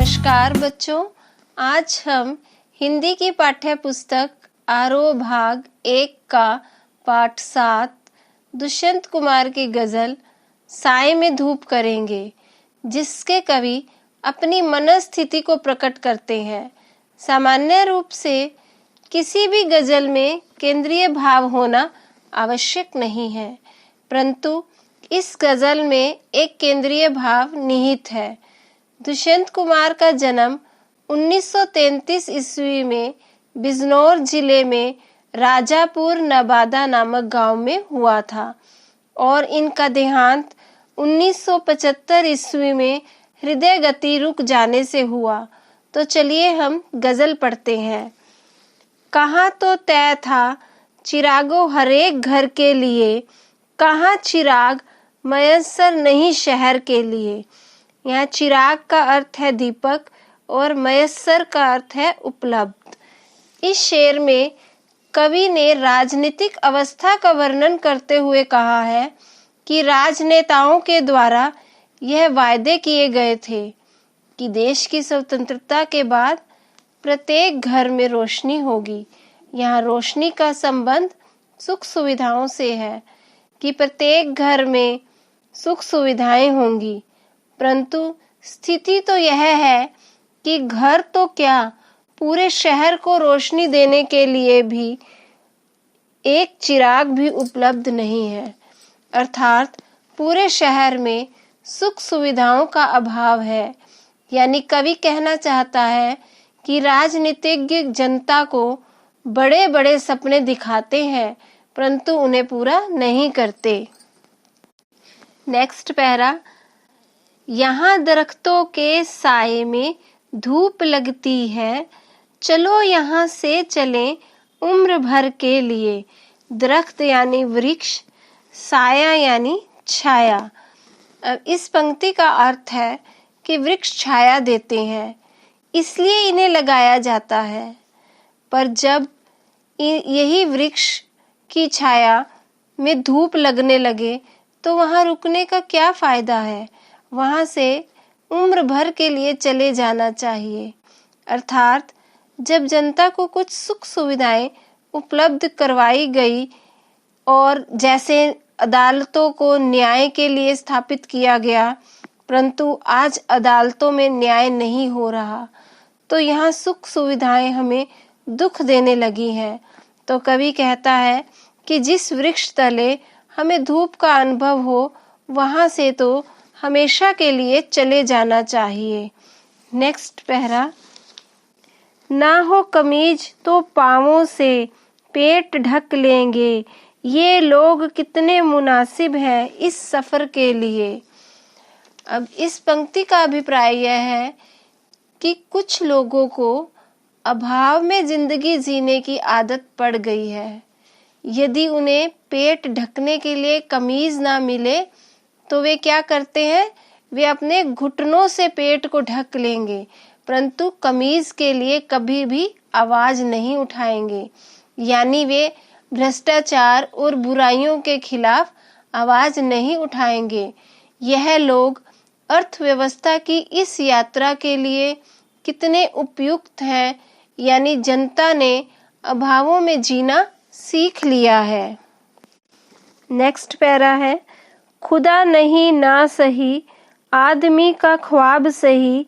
नमस्कार बच्चों, आज हम हिंदी की पाठ्य पुस्तक आरोह भाग 1 का पाठ 7 दुष्यंत कुमार की गजल साए में धूप करेंगे, जिसके कवि अपनी मनस्थिति को प्रकट करते हैं। सामान्य रूप से किसी भी गजल में केंद्रीय भाव होना आवश्यक नहीं है, परंतु इस गजल में एक केंद्रीय भाव निहित है। दुष्यंत कुमार का जन्म 1933 ईस्वी में बिजनौर जिले में राजापुर नवादा नामक गांव में हुआ था और इनका देहांत 1975 ईस्वी में हृदय गति रुक जाने से हुआ। तो चलिए हम गजल पढ़ते हैं। कहाँ तो तय था चिरागो हरेक घर के लिए, कहाँ चिराग मयस्सर नहीं शहर के लिए। यहाँ चिराग का अर्थ है दीपक और मयस्सर का अर्थ है उपलब्ध। इस शेर में कवि ने राजनीतिक अवस्था का वर्णन करते हुए कहा है कि राजनेताओं के द्वारा यह वायदे किए गए थे कि देश की स्वतंत्रता के बाद प्रत्येक घर में रोशनी होगी। यहाँ रोशनी का संबंध सुख सुविधाओं से है कि प्रत्येक घर में सुख सुविधाएं होंगी, परंतु स्थिति तो यह है कि घर तो क्या, पूरे शहर को रोशनी देने के लिए भी एक चिराग भी उपलब्ध नहीं है। अर्थात पूरे शहर में सुख सुविधाओं का अभाव है। यानी कवि कहना चाहता है कि राजनीतिज्ञ जनता को बड़े बड़े सपने दिखाते हैं, परंतु उन्हें पूरा नहीं करते। नेक्स्ट पैरा, यहाँ दरख्तों के साए में धूप लगती है, चलो यहाँ से चलें उम्र भर के लिए। दरख्त यानी वृक्ष, साया यानी छाया। अब इस पंक्ति का अर्थ है कि वृक्ष छाया देते हैं, इसलिए इन्हें लगाया जाता है। पर जब यही वृक्ष की छाया में धूप लगने लगे तो वहाँ रुकने का क्या फायदा है। वहाँ से उम्र भर के लिए चले जाना चाहिए। अर्थात जब जनता को कुछ सुख सुविधाएं उपलब्ध करवाई गई और जैसे अदालतों को न्याय के लिए स्थापित किया गया, परंतु आज अदालतों में न्याय नहीं हो रहा, तो यहाँ सुख सुविधाएं हमें दुख देने लगी हैं। तो कवि कहता है कि जिस वृक्ष तले हमें धूप का अनुभव हो, वहाँ से तो हमेशा के लिए चले जाना चाहिए। नेक्स्ट पैरा, ना हो कमीज तो पाँवों से पेट ढक लेंगे, ये लोग कितने मुनासिब हैं इस सफ़र के लिए। अब इस पंक्ति का अभिप्राय यह है कि कुछ लोगों को अभाव में जिंदगी जीने की आदत पड़ गई है। यदि उन्हें पेट ढकने के लिए कमीज ना मिले तो वे क्या करते हैं, वे अपने घुटनों से पेट को ढक लेंगे, परंतु कमीज के लिए कभी भी आवाज नहीं उठाएंगे। यानी वे भ्रष्टाचार और बुराइयों के खिलाफ आवाज नहीं उठाएंगे। यह लोग अर्थव्यवस्था की इस यात्रा के लिए कितने उपयुक्त हैं। यानी जनता ने अभावों में जीना सीख लिया है। नेक्स्ट पैरा है, खुदा नहीं ना सही आदमी का ख्वाब सही,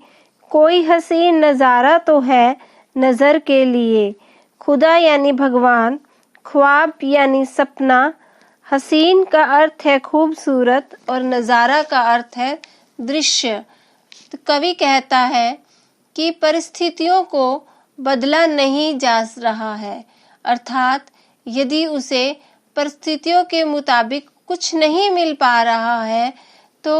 कोई हसीन नज़ारा तो है नज़र के लिए। खुदा यानी भगवान, ख्वाब यानी सपना, हसीन का अर्थ है खूबसूरत और नज़ारा का अर्थ है दृश्य। तो कवि कहता है कि परिस्थितियों को बदला नहीं जा रहा है। अर्थात यदि उसे परिस्थितियों के मुताबिक कुछ नहीं मिल पा रहा है तो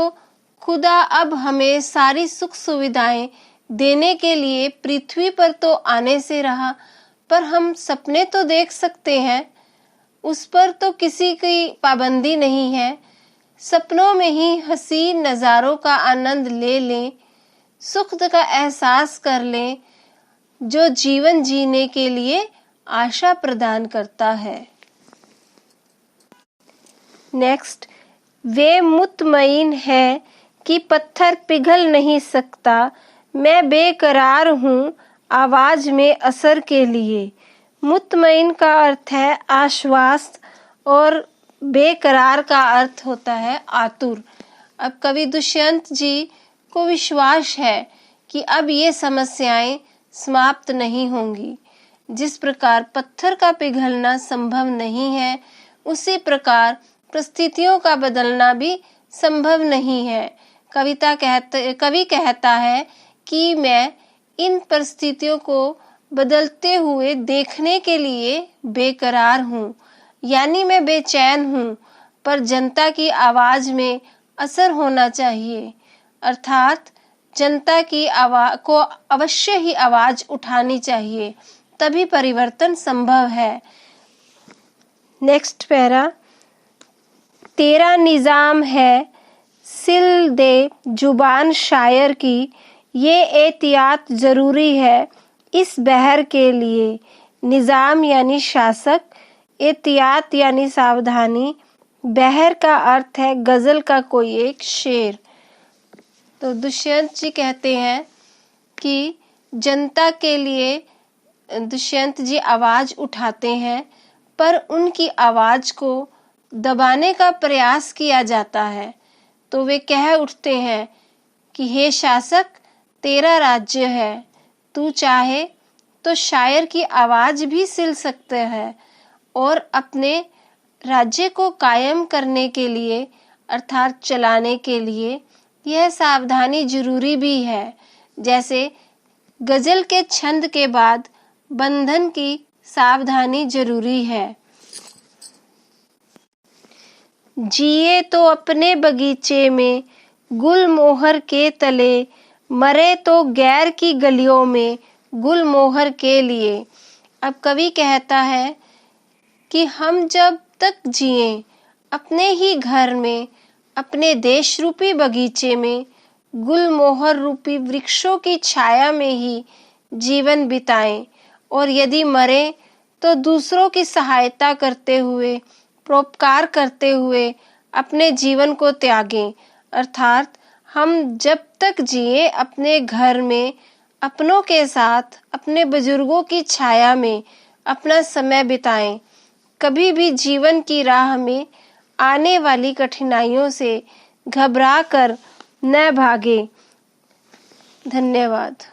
खुदा अब हमें सारी सुख सुविधाएं देने के लिए पृथ्वी पर तो आने से रहा, पर हम सपने तो देख सकते हैं, उस पर तो किसी की पाबंदी नहीं है। सपनों में ही हसीन नज़ारों का आनंद ले लें, सुख का एहसास कर लें, जो जीवन जीने के लिए आशा प्रदान करता है। नेक्स्ट, वे मुतमईन है कि पत्थर पिघल नहीं सकता, मैं बेकरार हूँ आवाज में असर के लिए। मुतमईन का अर्थ है आश्वस्त और बेकरार का अर्थ होता है आतुर। अब कवि दुष्यंत जी को विश्वास है कि अब ये समस्याएं समाप्त नहीं होंगी। जिस प्रकार पत्थर का पिघलना संभव नहीं है, उसी प्रकार परिस्थितियों का बदलना भी संभव नहीं है। कवि कहता है कि मैं इन परिस्थितियों को बदलते हुए देखने के लिए बेकरार हूँ, यानी मैं बेचैन हूँ, पर जनता की आवाज में असर होना चाहिए, अर्थात जनता की आवाज को अवश्य ही आवाज उठानी चाहिए, तभी परिवर्तन संभव है। नेक्स्ट पैरा, तेरा निजाम है सिल दे जुबान शायर की, ये एहतियात जरूरी है इस बहर के लिए। निजाम यानी शासक, एहतियात यानी सावधानी, बहर का अर्थ है गजल का कोई एक शेर। तो दुष्यंत जी कहते हैं कि जनता के लिए दुष्यंत जी आवाज उठाते हैं, पर उनकी आवाज को दबाने का प्रयास किया जाता है। तो वे कह उठते हैं कि हे शासक, तेरा राज्य है, तू चाहे तो शायर की आवाज भी सिल सकते हैं और अपने राज्य को कायम करने के लिए अर्थात चलाने के लिए यह सावधानी जरूरी भी है। जैसे गजल के छंद के बाद बंधन की सावधानी जरूरी है। जिए तो अपने बगीचे में गुलमोहर के तले, मरे तो गैर की गलियों में गुलमोहर के लिए। अब कवि कहता है कि हम जब तक जिए अपने ही घर में, अपने देश रूपी बगीचे में, गुलमोहर रूपी वृक्षों की छाया में ही जीवन बिताएं, और यदि मरे तो दूसरों की सहायता करते हुए, परोपकार करते हुए अपने जीवन को त्यागें, अर्थात हम जब तक जिए अपने घर में अपनों के साथ, अपने बुजुर्गों की छाया में अपना समय बिताएं। कभी भी जीवन की राह में आने वाली कठिनाइयों से घबरा कर न भागे। धन्यवाद।